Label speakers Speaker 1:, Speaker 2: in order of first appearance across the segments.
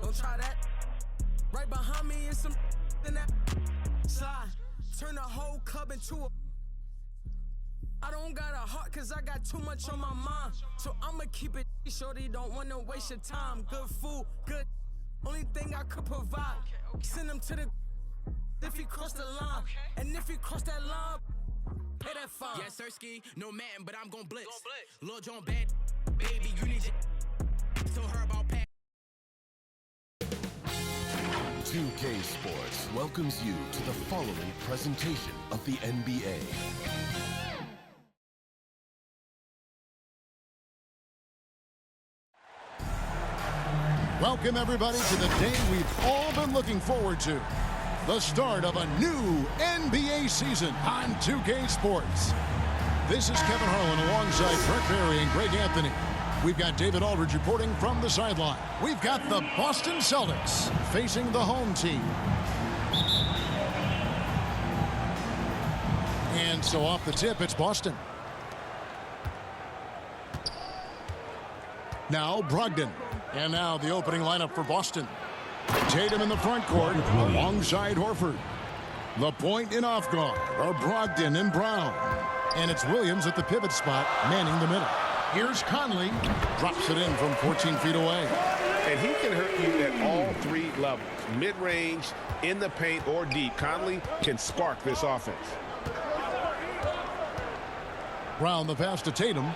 Speaker 1: Don't try that. Right behind me is some in that slide. Turn the whole club into a. I don't got a heart cause I got too much on my mind. So I'ma keep it shorty, don't wanna waste your time. Good food, good. Only thing I could provide. Send him to the if he cross the line. And if he cross that line, pay that fine.
Speaker 2: Yes, Sirski, no man, but I'm gon' blitz. Lil Jon bad, baby, you need your. Tell her about Pat.
Speaker 3: 2K Sports welcomes you to the following presentation of the NBA.
Speaker 4: Welcome, everybody, to the day we've all been looking forward to. The start of a new NBA season on 2K Sports. This is Kevin Harlan alongside Brett Barry and Greg Anthony. We've got David Aldridge reporting from the sideline. We've got the Boston Celtics facing the home team. And so off the tip, it's Boston. Now Brogdon. And now the opening lineup for Boston. Tatum in the front court alongside Horford. The point in off guard are Brogdon and Brown. And it's Williams at the pivot spot, manning the middle. Here's Conley. Drops it in from 14 feet away.
Speaker 5: And he can hurt you at all three levels. Mid-range, in the paint, or deep. Conley can spark this offense.
Speaker 4: Brown the pass to Tatum.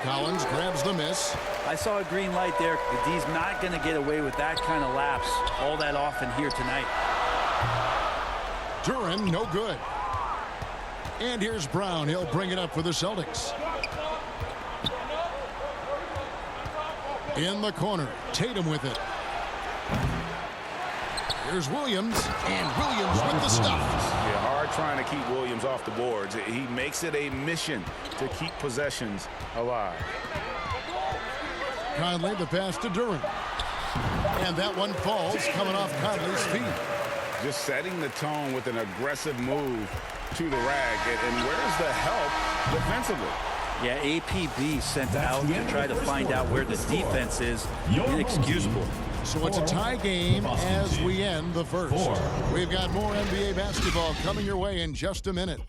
Speaker 4: Collins grabs the miss.
Speaker 6: I saw a green light there. The D's not going to get away with that kind of lapse all that often here tonight.
Speaker 4: Duren, no good. And here's Brown. He'll bring it up for the Celtics. In the corner, Tatum with it. Here's Williams, and Williams with the stuff.
Speaker 5: Yeah, hard trying to keep Williams off the boards. He makes it a mission to keep possessions alive.
Speaker 4: Conley, the pass to Duren. And that one falls, coming off Conley's feet.
Speaker 5: Just setting the tone with an aggressive move to the rag. And where's the help defensively?
Speaker 6: Yeah, APB sent out to try to find out where the defense is. Inexcusable.
Speaker 4: So it's a tie game as we end the first. We've got more NBA basketball coming your way in just a minute.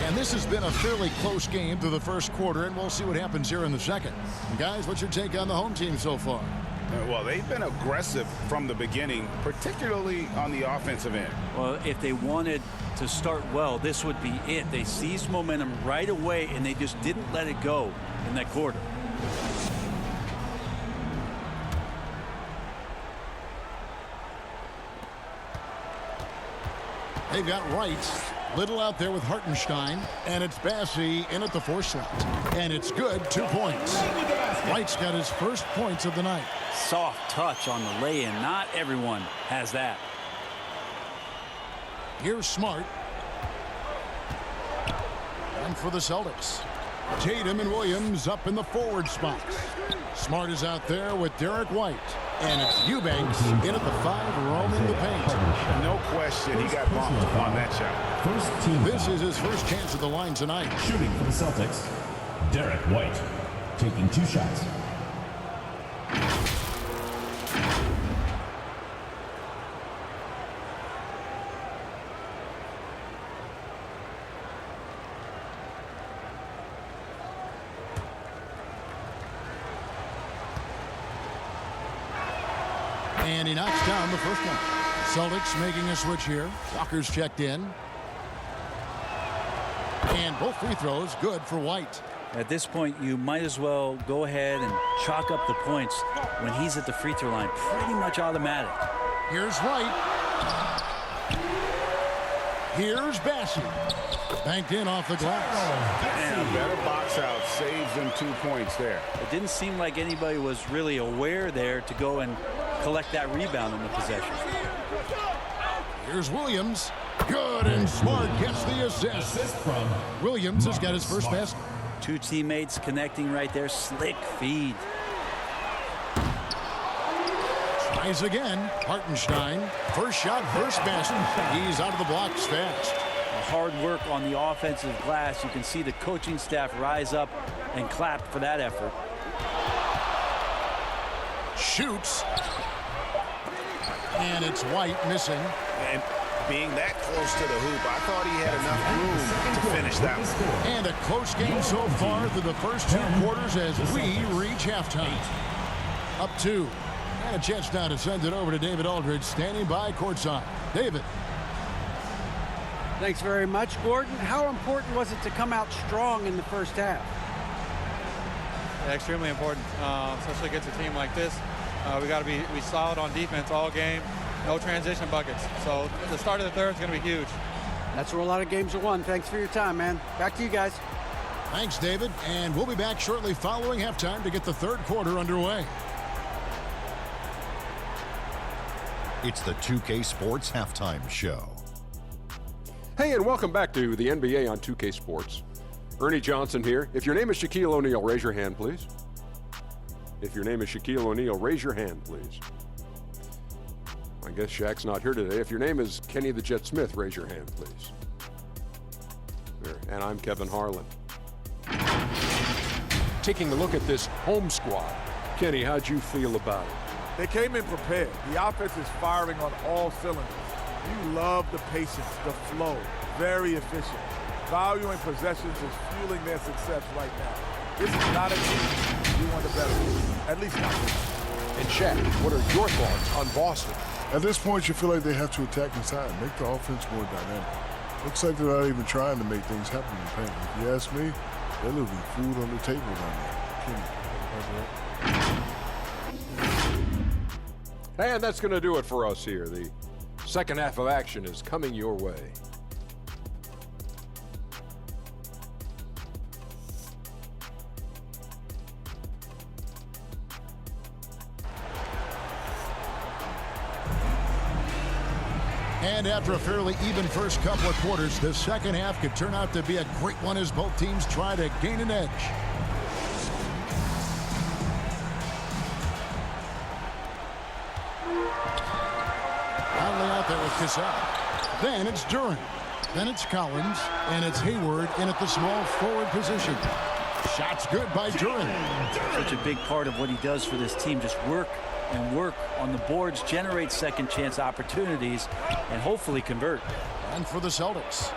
Speaker 4: And this has been a fairly close game through the first quarter, and we'll see what happens here in the second. Guys, what's your take on the home team so far?
Speaker 5: Well, they've been aggressive from the beginning, particularly on the offensive end.
Speaker 6: Well, if they wanted to start well, this would be it. They seized momentum right away, and they just didn't let it go in that quarter.
Speaker 4: They've got Wright. Little out there with Hartenstein, and it's Bassey in at the 4 slot. And it's good, 2 points. Wright's got his first points of the night.
Speaker 6: Soft touch on the lay-in. Not everyone has that.
Speaker 4: Here's Smart. And for the Celtics, Tatum and Williams up in the forward spots. Smart is out there with Derek White. And it's Eubanks in at the 5, roaming the paint.
Speaker 5: No question, he got bumped on that shot.
Speaker 4: This is his first chance at the line tonight.
Speaker 7: Shooting for the Celtics, Derek White, taking 2 shots.
Speaker 4: And he knocks down the first one. Celtics making a switch here. Walker's checked in. And both free throws good for White.
Speaker 6: At this point, you might as well go ahead and chalk up the points when he's at the free throw line. Pretty much automatic.
Speaker 4: Here's White. Here's Bassey. Banked in off the glass.
Speaker 5: And better box out saves them 2 points there.
Speaker 6: It didn't seem like anybody was really aware there to go and collect that rebound in the possession.
Speaker 4: Here's Williams. Good, and Smart gets the assist. Williams has got his first basket.
Speaker 6: 2 teammates connecting right there. Slick feed.
Speaker 4: Tries again. Hartenstein. First shot, first basket. He's out of the blocks fast.
Speaker 6: hard work on the offensive glass. You can see the coaching staff rise up and clap for that effort.
Speaker 4: Shoots. And it's White missing.
Speaker 5: And being that close to the hoop, I thought he had enough room to finish that one.
Speaker 4: And a close game so far through the first 2 quarters as we reach halftime. Up 2. And a chance now to send it over to David Aldridge, standing by courtside. David.
Speaker 8: Thanks very much, Gordon. How important was it to come out strong in the first half?
Speaker 9: Yeah, extremely important, especially against a team like this. We got to be solid on defense all game. No transition buckets. So the start of the third is going to be huge.
Speaker 8: That's where a lot of games are won. Thanks for your time, man. Back to you guys.
Speaker 4: Thanks, David. And we'll be back shortly following halftime to get the third quarter underway.
Speaker 10: It's the 2K Sports Halftime Show.
Speaker 11: Hey, and welcome back to the NBA on 2K Sports. Ernie Johnson here. If your name is Shaquille O'Neal, raise your hand, please. If your name is Shaquille O'Neal, raise your hand, please. I guess Shaq's not here today. If your name is Kenny the Jet Smith, raise your hand, please. There. And I'm Kevin Harlan. Taking a look at this home squad. Kenny, how'd you feel about it?
Speaker 12: They came in prepared. The offense is firing on all cylinders. You love the patience, the flow. Very efficient. Valuing possessions is fueling their success right now. This is not a team you want to bet on. At least not this.
Speaker 11: And Shaq, what are your thoughts on Boston?
Speaker 13: At this point, you feel like they have to attack inside, make the offense more dynamic. Looks like they're not even trying to make things happen in the paint. If you ask me, they're leaving food on the table down there.
Speaker 11: And that's going to do it for us here. The second half of action is coming your way.
Speaker 4: And after a fairly even first couple of quarters, the second half could turn out to be a great one as both teams try to gain an edge. Finally out there with Cassell. Then it's Duren. Then it's Collins. And it's Hayward in at the small forward position. Shot's good by Duren.
Speaker 6: Such a big part of what he does for this team. Just work and work on the boards, generate second chance opportunities, and hopefully convert.
Speaker 4: And for the Celtics,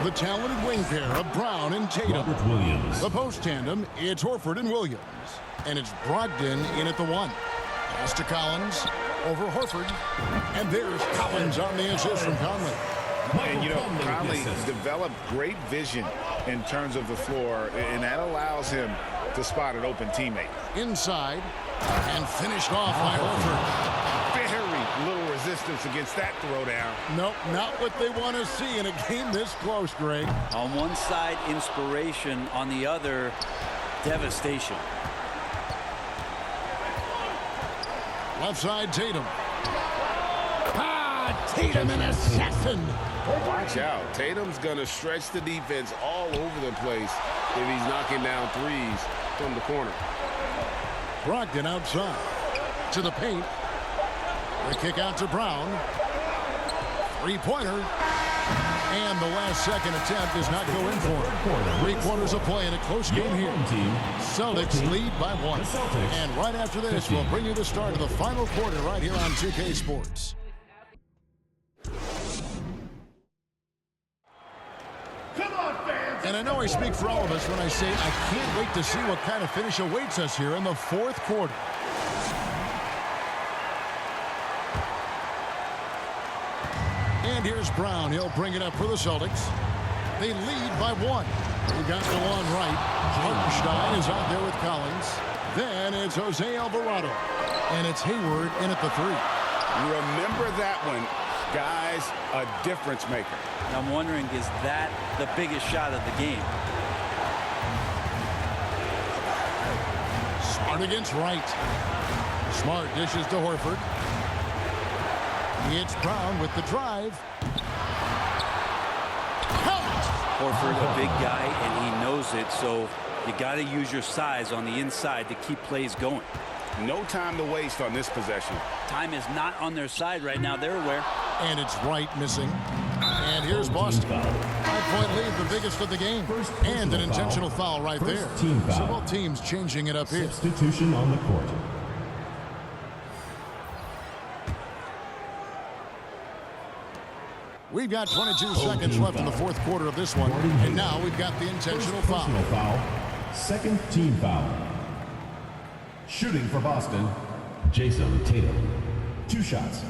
Speaker 4: the talented wing pair of Brown and Tatum.
Speaker 7: Robert Williams.
Speaker 4: The post tandem, it's Horford and Williams. And it's Brogdon in at the 1. Pass to Collins, over Horford. And there's Collins on the assist from Conley.
Speaker 5: And, you know, Conley developed great vision in terms of the floor, and that allows him to spot an open teammate.
Speaker 4: Inside, and finished off by Horford.
Speaker 5: Very little resistance against that throwdown.
Speaker 4: Nope, not what they want to see in a game this close, Greg.
Speaker 6: On one side, inspiration. On the other, devastation.
Speaker 4: Left side, Tatum. Tatum, an assassin.
Speaker 5: Watch out. Tatum's going to stretch the defense all over the place if he's knocking down threes from the corner.
Speaker 4: Brogdon outside to the paint. The kick out to Brown. Three-pointer. And the last second attempt does not go in for him. 3 quarters of play in a close game here. Celtics lead by 1. And right after this, we'll bring you the start of the final quarter right here on 2K Sports. And I know I speak for all of us when I say I can't wait to see what kind of finish awaits us here in the fourth quarter. And here's Brown. He'll bring it up for the Celtics. They lead by 1. We got the one right. Hartenstein is out there with Collins. Then it's Jose Alvarado. And it's Hayward in at the 3.
Speaker 5: Remember that one. Guys, a difference maker.
Speaker 6: I'm wondering, is that the biggest shot of the game?
Speaker 4: Smart against Wright. Smart dishes to Horford. It's Brown with the drive.
Speaker 6: Horford, a big guy, and he knows it, so you got to use your size on the inside to keep plays going.
Speaker 5: No time to waste on this possession.
Speaker 6: Time is not on their side right now. They're aware.
Speaker 4: And it's Wright missing. And And here's Boston. 5-point lead, the biggest of the game. And an intentional foul right there. So both teams changing it up here.
Speaker 7: Substitution on the court.
Speaker 4: We've got 22 seconds left in the fourth quarter of this one. And now we've got the intentional foul.
Speaker 7: Second team foul. Shooting for Boston, Jason Tatum. 2 shots.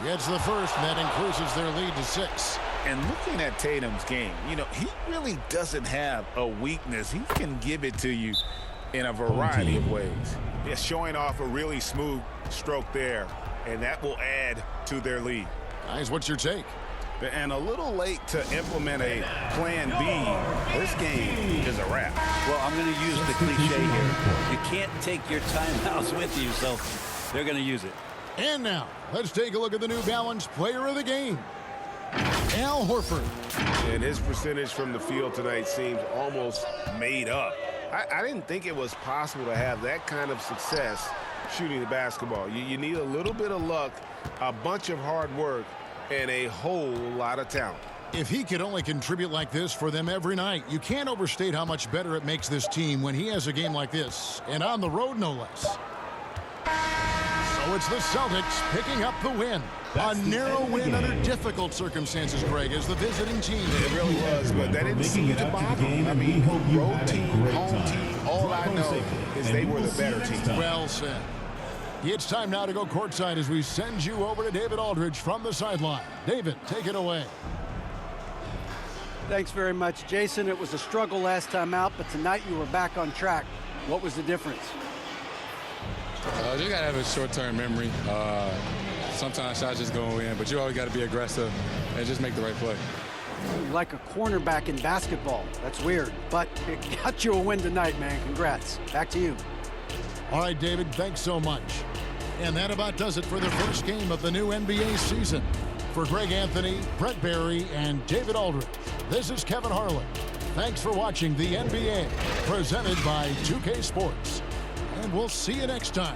Speaker 4: Gets the first, and that increases their lead to 6.
Speaker 14: And looking at Tatum's game, you know, he really doesn't have a weakness. He can give it to you in a variety of ways.
Speaker 5: Yeah, showing off a really smooth stroke there, and that will add to their lead.
Speaker 4: Guys, what's your take?
Speaker 14: And a little late to implement a plan B. This game is a wrap.
Speaker 6: Well, I'm going to use the cliche here. You can't take your timeouts with you, so they're going to use it.
Speaker 4: And now, let's take a look at the New Balance player of the game, Al Horford.
Speaker 5: And his percentage from the field tonight seems almost made up. I didn't think it was possible to have that kind of success shooting the basketball. You need a little bit of luck, a bunch of hard work, and a whole lot of talent.
Speaker 4: If he could only contribute like this for them every night, you can't overstate how much better it makes this team when he has a game like this, and on the road no less. So it's the Celtics picking up the win. A narrow win under difficult circumstances, Greg, as the visiting team.
Speaker 5: It really was, but that didn't seem to bother them. I mean, road team, home team, all I know is they were the better team.
Speaker 4: Well said. It's time now to go courtside as we send you over to David Aldridge from the sideline. David, take it away.
Speaker 8: Thanks very much, Jason. It was a struggle last time out, but tonight you were back on track. What was the difference?
Speaker 9: You got to have a short-term memory. Sometimes shots just go in, but you always got to be aggressive and just make the right play.
Speaker 8: You're like a cornerback in basketball. That's weird, but it got you a win tonight, man. Congrats. Back to you.
Speaker 4: All right, David, thanks so much. And that about does it for the first game of the new NBA season. For Greg Anthony, Brett Barry, and David Aldridge, this is Kevin Harlan. Thanks for watching the NBA, presented by 2K Sports. And we'll see you next time.